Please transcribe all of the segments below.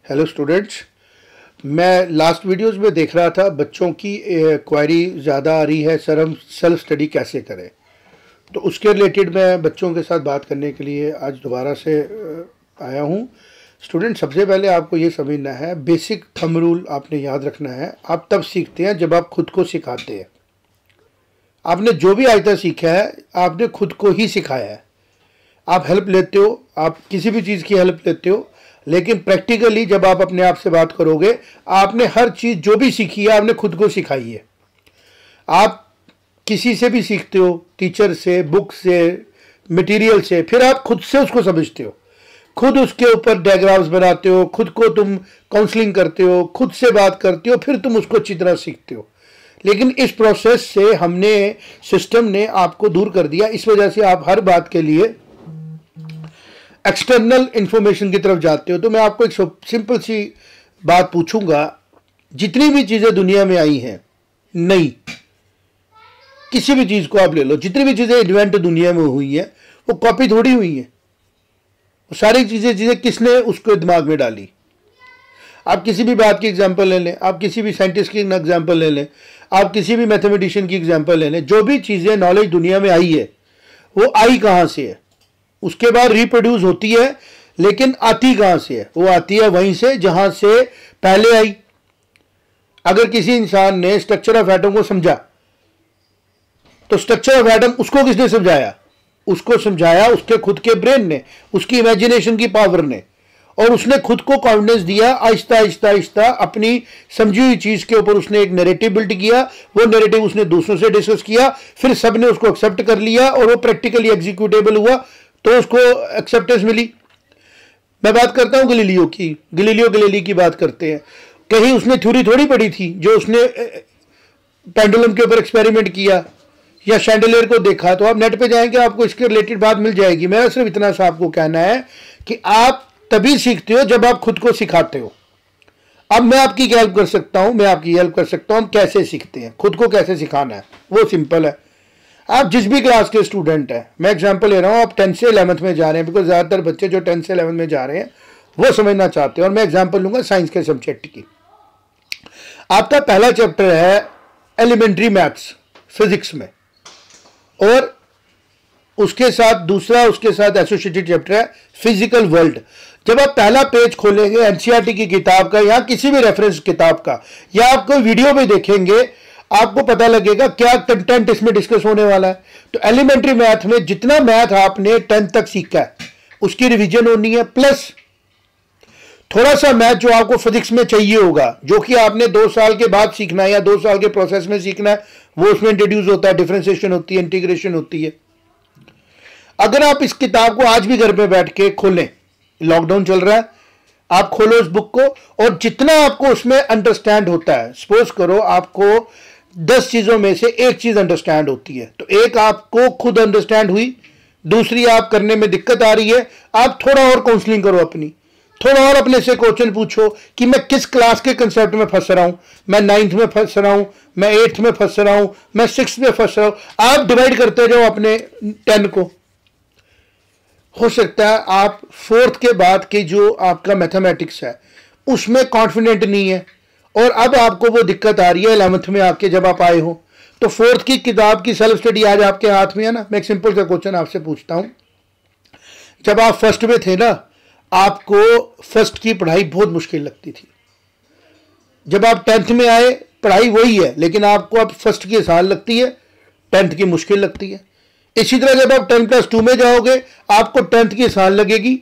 Hello students, मैं last videos में देख रहा था बच्चों की क्वेरी ज़्यादा आ रही है सर हम सेल्फ स्टडी कैसे करें। तो उसके रिलेटेड मैं बच्चों के साथ बात करने के लिए आज दोबारा से आया हूँ। स्टूडेंट, सबसे पहले आपको ये समझना है, बेसिक थंब रूल आपने याद रखना है। आप तब सीखते हैं जब आप खुद को सिखाते हैं। आपने जो भी आज तक सीखा है आपने खुद को ही सिखाया है। आप हेल्प लेते हो, आप किसी भी चीज़ की हेल्प लेते हो, लेकिन प्रैक्टिकली जब आप अपने आप से बात करोगे आपने हर चीज़ जो भी सीखी है आपने खुद को सिखाई है। आप किसी से भी सीखते हो, टीचर से, बुक से, मटेरियल से, फिर आप खुद से उसको समझते हो, खुद उसके ऊपर डायग्राम्स बनाते हो, खुद को तुम काउंसलिंग करते हो, खुद से बात करते हो, फिर तुम उसको अच्छी तरह सीखते हो। लेकिन इस प्रोसेस से हमने, सिस्टम ने आपको दूर कर दिया। इस वजह से आप हर बात के लिए एक्सटर्नल इंफॉर्मेशन की तरफ जाते हो। तो मैं आपको एक सिंपल सी बात पूछूंगा, जितनी भी चीज़ें दुनिया में आई हैं नई, किसी भी चीज़ को आप ले लो, जितनी भी चीज़ें इन्वेंट दुनिया में हुई हैं वो कॉपी थोड़ी हुई हैं। वो सारी चीज़ें किसने उसको दिमाग में डाली। आप किसी भी बात की एग्जांपल ले लें, आप किसी भी साइंटिस्ट की एग्जांपल ले लें, आप किसी भी मैथमेटिशियन की एग्जांपल ले लें, जो भी चीज़ें नॉलेज दुनिया में आई है वो आई कहाँ से है। उसके बाद रिप्रोड्यूस होती है, लेकिन आती कहां से है? वो आती है वहीं से जहां से पहले आई। अगर किसी इंसान ने स्ट्रक्चर ऑफ एटम को समझा तो स्ट्रक्चर ऑफ एटम उसको किसने समझाया? उसको समझाया उसके खुद के ब्रेन ने, उसकी इमेजिनेशन की पावर ने, और उसने खुद को कॉन्फिडेंस दिया। आहिस्ता आहिस्ता आहिस्ता अपनी समझी हुई चीज के ऊपर उसने एक नैरेटिव बिल्ड किया। वो नैरेटिव उसने दूसरों से डिस्कस किया, फिर सबने उसको एक्सेप्ट कर लिया और वो प्रैक्टिकली एग्जीक्यूटेबल हुआ, तो उसको एक्सेप्टेंस मिली। मैं बात करता हूं गैलीलियो की, गैलीलियो गैलीली की बात करते हैं। कहीं उसने थ्योरी थोड़ी पढ़ी थी जो उसने पेंडुलम के ऊपर एक्सपेरिमेंट किया या शैंडलियर को देखा। तो आप नेट पे जाएंगे आपको इसके रिलेटेड बात मिल जाएगी। मैं सिर्फ इतना सा आपको कहना है कि आप तभी सीखते हो जब आप खुद को सिखाते हो। अब मैं आपकी क्या हेल्प कर सकता हूं? मैं आपकी हेल्प कर सकता हूं। हम कैसे सीखते हैं, खुद को कैसे सिखाना है, वो सिंपल है। आप जिस भी क्लास के स्टूडेंट हैं, मैं एग्जांपल ले रहा हूँ, आप 10th से 11th में जा रहे हैं, बिकॉज ज़्यादातर बच्चे जो 10th से 11th में जा रहे हैं वो समझना चाहते हैं, और मैं एग्जांपल लूँगा साइंस के सब्जेक्ट की। आपका पहला चैप्टर है एलिमेंट्री मैथ्स, फिजिक्स में, और उसके साथ दूसरा उसके साथ एसोसिएटेड चैप्टर है फिजिकल वर्ल्ड। जब आप पहला पेज खोलेंगे एनसीईआरटी की किताब का या किसी भी रेफरेंस किताब का, या आप कोई वीडियो में देखेंगे, आपको पता लगेगा क्या कंटेंट इसमें डिस्कस होने वाला है। तो एलिमेंट्री मैथ में जितना मैथ आपने 10th तक सीखा है उसकी रिवीजन होनी है, प्लस थोड़ा सा मैथ जो आपको फिजिक्स में चाहिए होगा, जो कि आपने 2 साल के बाद सीखना है या 2 साल के प्रोसेस में सीखना है, वो उसमें इंट्रोड्यूस होता है। डिफरेंशिएशन होती है, इंटीग्रेशन होती है। अगर आप इस किताब को आज भी घर पे बैठ के खोलें, लॉकडाउन चल रहा है, आप खोलो इस बुक को, और जितना आपको उसमें अंडरस्टैंड होता है, सपोज करो आपको 10 चीजों में से एक चीज अंडरस्टैंड होती है, तो एक आपको खुद अंडरस्टैंड हुई, दूसरी आप करने में दिक्कत आ रही है, आप थोड़ा और काउंसलिंग करो अपनी, थोड़ा और अपने से क्वेश्चन पूछो कि मैं किस क्लास के कंसेप्ट में फंस रहा हूं। मैं 9th में फंस रहा हूं, मैं 8th में फंस रहा हूं, मैं 6th में फंस रहा हूं। आप डिवाइड करते जाओ अपने 10 को। हो सकता है आप 4th के बाद की जो आपका मैथमेटिक्स है उसमें कॉन्फिडेंट नहीं है, और अब आपको वो दिक्कत आ रही है 11th में आके जब आप आए हो। तो 4th की किताब की सेल्फ स्टडी आज आपके हाथ में है ना। मैं एक सिंपल सा क्वेश्चन आपसे पूछता हूं, जब आप फर्स्ट में थे ना, आपको फर्स्ट की पढ़ाई बहुत मुश्किल लगती थी। जब आप 10th में आए पढ़ाई वही है, लेकिन आपको अब फर्स्ट की आसान लगती है, 10th की मुश्किल लगती है। इसी तरह जब आप 10+2 में जाओगे आपको 10th की आसान लगेगी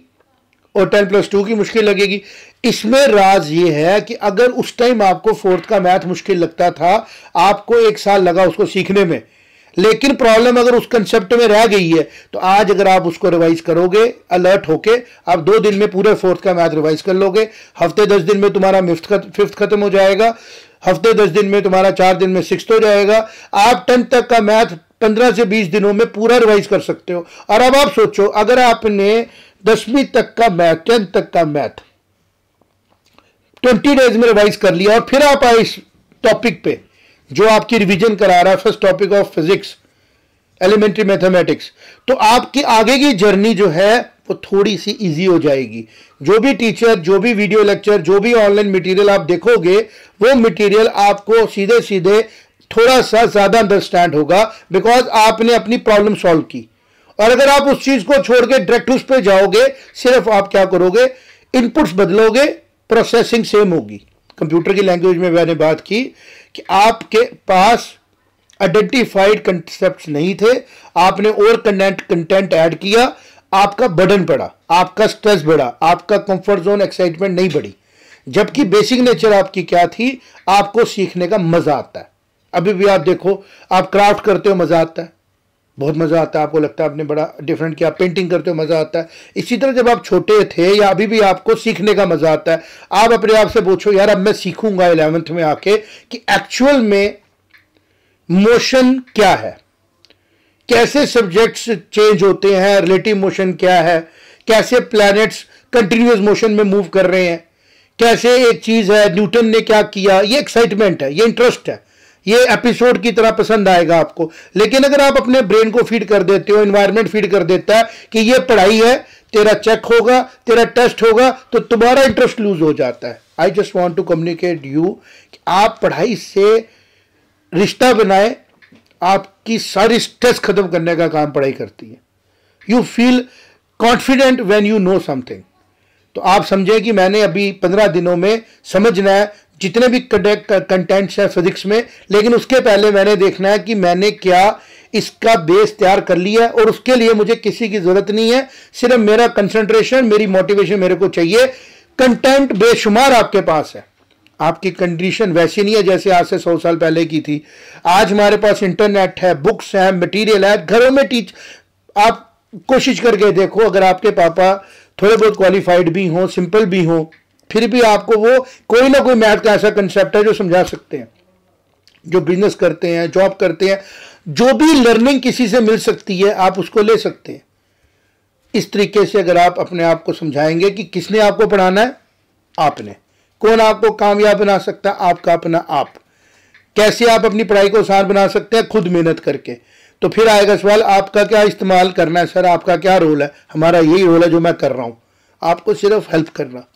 और 10+2 की मुश्किल लगेगी। इसमें राज ये है कि अगर उस टाइम आपको 4th का मैथ मुश्किल लगता था, आपको 1 साल लगा उसको सीखने में, लेकिन प्रॉब्लम अगर उस कंसेप्ट में रह गई है, तो आज अगर आप उसको रिवाइज करोगे अलर्ट होके, आप 2 दिन में पूरे 4th का मैथ रिवाइज कर लोगे। हफ्ते 10 दिन में तुम्हारा 5th खत्म हो जाएगा, हफ्ते 10 दिन में तुम्हारा 4 दिन में 6th हो जाएगा। आप 10th तक का मैथ 15 से 20 दिनों में पूरा रिवाइज कर सकते हो। और अब आप सोचो, अगर आपने 10वीं तक का मैथ, 10th तक का मैथ 20 डेज में रिवाइज कर लिया, और फिर आप आए इस टॉपिक पे जो आपकी रिवीजन करा रहा है, first topic of physics, elementary mathematics, तो आपकी आगे की जर्नी जो है वो थोड़ी सी इजी हो जाएगी। जो भी टीचर, जो भी वीडियो लेक्चर, जो भी ऑनलाइन मटेरियल आप देखोगे, वो मटेरियल आपको सीधे सीधे थोड़ा सा ज़्यादा अंडरस्टैंड होगा, बिकॉज आपने अपनी प्रॉब्लम सॉल्व की। और अगर आप उस चीज़ को छोड़ के डायरेक्ट उस पर जाओगे, सिर्फ आप क्या करोगे, इनपुट्स बदलोगे, प्रोसेसिंग सेम होगी। कंप्यूटर की लैंग्वेज में मैंने बात की कि आपके पास आइडेंटिफाइड कंसेप्ट नहीं थे, आपने और कंटेंट ऐड किया, आपका बर्डन बढ़ा, आपका स्ट्रेस बढ़ा, आपका कंफर्ट जोन एक्साइटमेंट नहीं बढ़ी। जबकि बेसिक नेचर आपकी क्या थी, आपको सीखने का मजा आता है। अभी भी आप देखो, आप क्राफ्ट करते हो, मजा आता है, बहुत मजा आता है, आपको लगता है आपने बड़ा डिफरेंट किया। पेंटिंग करते हो, मजा आता है। इसी तरह जब आप छोटे थे या अभी भी आपको सीखने का मजा आता है। आप अपने आप से पूछो, यार अब मैं सीखूंगा 11th में आके कि एक्चुअल में मोशन क्या है, कैसे सब्जेक्ट्स चेंज होते हैं, रिलेटिव मोशन क्या है, कैसे प्लैनेट्स कंटिन्यूअस मोशन में मूव कर रहे हैं, कैसे एक चीज है, न्यूटन ने क्या किया। ये एक्साइटमेंट है, ये इंटरेस्ट है, ये एपिसोड की तरह पसंद आएगा आपको। लेकिन अगर आप अपने ब्रेन को फीड कर देते हो, एनवायरनमेंट फीड कर देता है कि ये पढ़ाई है, तेरा चेक होगा, तेरा टेस्ट होगा, तो तुम्हारा इंटरेस्ट लूज हो जाता है। I just want to communicate you कि आप पढ़ाई से रिश्ता बनाए, आपकी सारी स्ट्रेस खत्म करने का काम पढ़ाई करती है। You feel confident when you know something. तो आप समझें कि मैंने अभी 15 दिनों में समझना है जितने भी कंटेंट्स हैं फिजिक्स में, लेकिन उसके पहले मैंने देखना है कि मैंने क्या इसका बेस तैयार कर लिया, और उसके लिए मुझे किसी की जरूरत नहीं है, सिर्फ मेरा कंसंट्रेशन, मेरी मोटिवेशन मेरे को चाहिए। कंटेंट बेशुमार आपके पास है, आपकी कंडीशन वैसी नहीं है जैसे आज से 100 साल पहले की थी। आज हमारे पास इंटरनेट है, बुक्स हैं, मटेरियल है, घरों में आप कोशिश करके देखो, अगर आपके पापा थोड़े बहुत क्वालिफाइड भी हों, सिंपल भी हों, फिर भी आपको वो कोई ना कोई मैथ का ऐसा कंसेप्ट है जो समझा सकते हैं। जो बिजनेस करते हैं, जॉब करते हैं, जो भी लर्निंग किसी से मिल सकती है, आप उसको ले सकते हैं। इस तरीके से अगर आप अपने आप को समझाएंगे कि किसने आपको पढ़ाना है, आपने। कौन आपको कामयाब बना सकता है, आपका अपना आप। कैसे आप अपनी पढ़ाई को आसान बना सकते हैं, खुद मेहनत करके। तो फिर आएगा सवाल, आपका क्या इस्तेमाल करना है सर, आपका क्या रोल है। हमारा यही रोल है जो मैं कर रहा हूं, आपको सिर्फ हेल्प करना,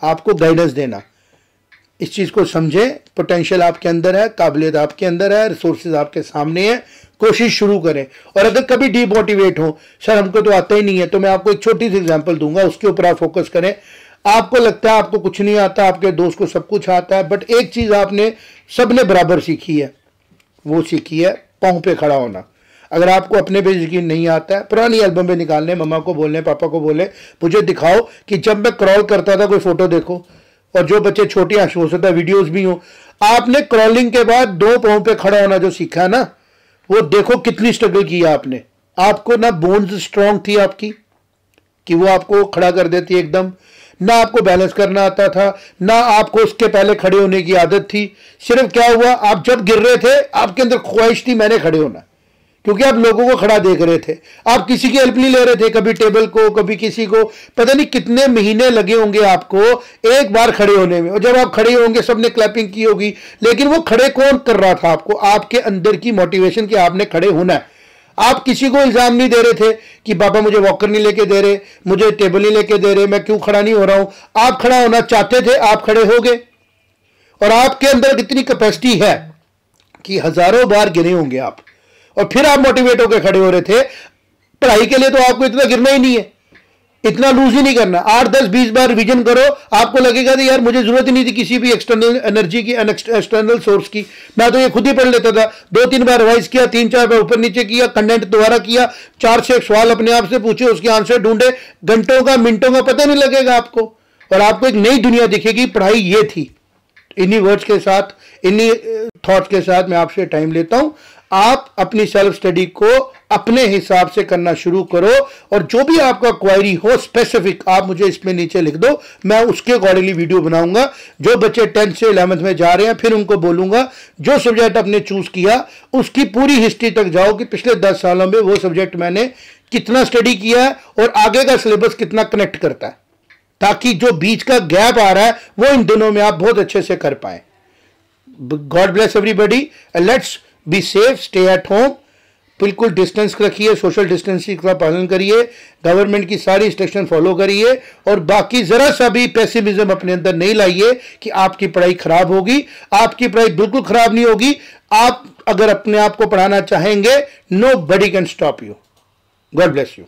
आपको गाइडेंस देना। इस चीज़ को समझें, पोटेंशियल आपके अंदर है, काबिलियत आपके अंदर है, रिसोर्सेज आपके सामने है, कोशिश शुरू करें। और अगर कभी डीमोटिवेट हो, सर हमको तो आता ही नहीं है, तो मैं आपको एक छोटी सी एग्जांपल दूंगा, उसके ऊपर आप फोकस करें। आपको लगता है आपको कुछ नहीं आता, आपके दोस्त को सब कुछ आता है, बट एक चीज़ आपने सबने बराबर सीखी है, वो सीखी है पाँव पे खड़ा होना। अगर आपको अपने पे यकीन नहीं आता है, पुरानी एल्बम में निकालने, मम्मा को बोलने, पापा को बोले, मुझे दिखाओ कि जब मैं क्रॉल करता था कोई फोटो देखो। और जो बच्चे छोटे हो सकता है वीडियोस भी हो, आपने क्रॉलिंग के बाद 2 पाँव पे खड़ा होना जो सीखा है ना, वो देखो कितनी स्ट्रगल किया आपने। आपको ना बोन्स स्ट्रांग थी आपकी कि वो आपको खड़ा कर देती एकदम, ना आपको बैलेंस करना आता था, ना आपको उसके पहले खड़े होने की आदत थी। सिर्फ क्या हुआ, आप जब गिर रहे थे आपके अंदर ख्वाहिश थी मैंने खड़े होना, क्योंकि आप लोगों को खड़ा देख रहे थे, आप किसी की हेल्प नहीं ले रहे थे, कभी टेबल को, कभी किसी को। पता नहीं कितने महीने लगे होंगे आपको एक बार खड़े होने में, और जब आप खड़े होंगे सबने क्लैपिंग की होगी, लेकिन वो खड़े कौन कर रहा था आपको, आपके अंदर की मोटिवेशन कि आपने खड़े होना है। आप किसी को इल्जाम नहीं दे रहे थे कि पापा मुझे वॉकर नहीं लेके दे रहे, मुझे टेबल नहीं लेके दे रहे, मैं क्यों खड़ा नहीं हो रहा हूं। आप खड़ा होना चाहते थे, आप खड़े हो गए, और आपके अंदर इतनी कैपेसिटी है कि हजारों बार गिरे होंगे आप, और फिर आप मोटिवेट होकर खड़े हो रहे थे। पढ़ाई के लिए तो आपको इतना गिरना ही नहीं है, इतना लूज ही नहीं करना। 8, 10, 20 बार रिवीजन करो, आपको लगेगा कि यार मुझे जरूरत ही नहीं थी किसी भी एक्सटर्नल एनर्जी की, एक्सटर्नल सोर्स की, मैं तो ये खुद ही पढ़ लेता था। 2-3 बार रिवाइज किया, 3-4 बार ऊपर नीचे किया, कंटेंट दोबारा किया, 4 से 1 सवाल अपने आप से पूछे, उसके आंसर ढूंढे, घंटों का मिनटों का पता नहीं लगेगा आपको, और आपको एक नई दुनिया दिखेगी। पढ़ाई ये थी। इन्हीं वर्ड्स के साथ, इन्हीं थॉट्स के साथ मैं आपसे टाइम लेता हूं। आप अपनी सेल्फ स्टडी को अपने हिसाब से करना शुरू करो, और जो भी आपका क्वेरी हो स्पेसिफिक आप मुझे इसमें नीचे लिख दो, मैं उसके अकॉर्डिंगली वीडियो बनाऊंगा। जो बच्चे 10th से 11th में जा रहे हैं, फिर उनको बोलूंगा जो सब्जेक्ट आपने चूज किया उसकी पूरी हिस्ट्री तक जाओ कि पिछले 10 सालों में वो सब्जेक्ट मैंने कितना स्टडी किया है और आगे का सिलेबस कितना कनेक्ट करता है, ताकि जो बीच का गैप आ रहा है वो इन दिनों में आप बहुत अच्छे से कर पाए। God bless everybody, let's be safe, stay at home, बिल्कुल डिस्टेंस रखिए, सोशल डिस्टेंसिंग का पालन करिए, गवर्नमेंट की सारी इंस्ट्रक्शन फॉलो करिए, और बाकी ज़रा सा भी पेसिमिज्म अपने अंदर नहीं लाइए कि आपकी पढ़ाई खराब होगी। आपकी पढ़ाई बिल्कुल खराब नहीं होगी। आप अगर अपने आप को पढ़ाना चाहेंगे, nobody can stop you. God bless you.